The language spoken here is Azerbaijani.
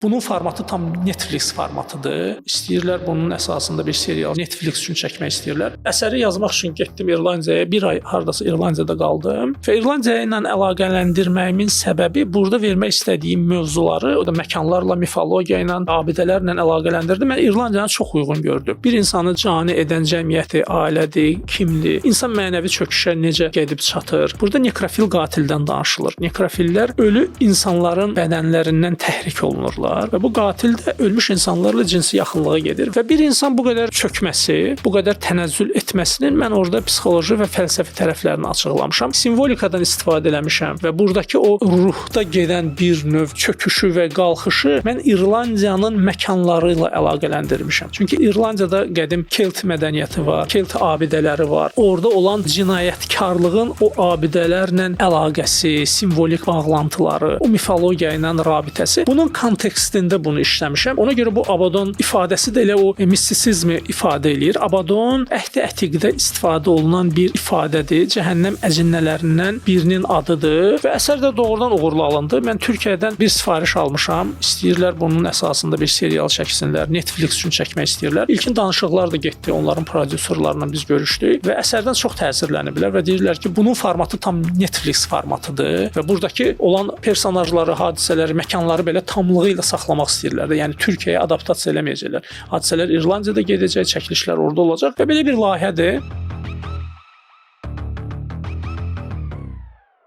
Bunun formatı tam Netflix formatıdır. İstəyirlər bunun əsasında bir serial Netflix üçün çəkmək istəyirlər. Əsəri yazmaq üçün getdim İrlandiyaya. Bir ay hardasa İrlandiyada qaldım. Və İrlandiya ilə əlaqələndirməyimin səbəbi burada vermək istədiyim mövzuları, o da məkanlarla, mifologiya ilə, abidələrlə əlaqələndirdim. Mən Irlandiyanı çox uyğun gördüm. Bir insanı cani edən cəmiyyəti, ailədir, kimdir, insan mənəvi çöküşə necə gedib çatır. Burada nekrofil qatildən danışılır. Nekrofillər ölü insanların bədənlərindən təhrik olunurlar. Və bu qatil də ölmüş insanlarla cinsi yaxınlığa gedir. Və bir insan bu qədər çökməsi, bu qədər tənəzzül etməsinin mən orada psixoloji və fəlsəfi tərəflərini açıqlamışam. Simvolikadan istifadə eləmişəm və buradakı o ruhda gedən bir növ çöküşü və qalxışı mən İrlandiyanın məkanları ilə əlaqələndirmişəm. Çünki İrlandiyada qədim Kelt mədəniyyəti var, Kelt abidələri var. Orada olan cinayətkarlığın o abidələrlə əlaqəsi, simvolik bağlantıları, o mifologiya ilə rabitəsi. Bunun kontekstində bunu işləmişəm. Ona görə bu Abadon ifadəsi də elə o mistisizmi ifadə eləyir. Abadon əhd-i ətiqdə istifadə olunan bir ifadədir. Cəhənnəm əcinnələrindən birinin adıdır və əsər də doğrudan uğurlu alındı. Mən Türkiyədən bir sifariş almışam. İstəyirlər bunun əsasında bir serial çəksinlər. Netflix üçün çəkmək istəyirlər. İlkin danışıqlar da getdi. Onların prodüserlərlə biz görüşdük və əsərdən çox təsirləniblər və deyirlər ki, bunun formatı tam Netflix formatıdır və buradakı olan personajları, hadisələri, məkanları belə tamlığı ilə saxlamaq istəyirlər də. Yəni Türkiyəyə adaptasiya eləməyəcəklər. Hadisələr İrlandiyada gedəcək, çəkilişlər orada olacaq və belə bir layihədir.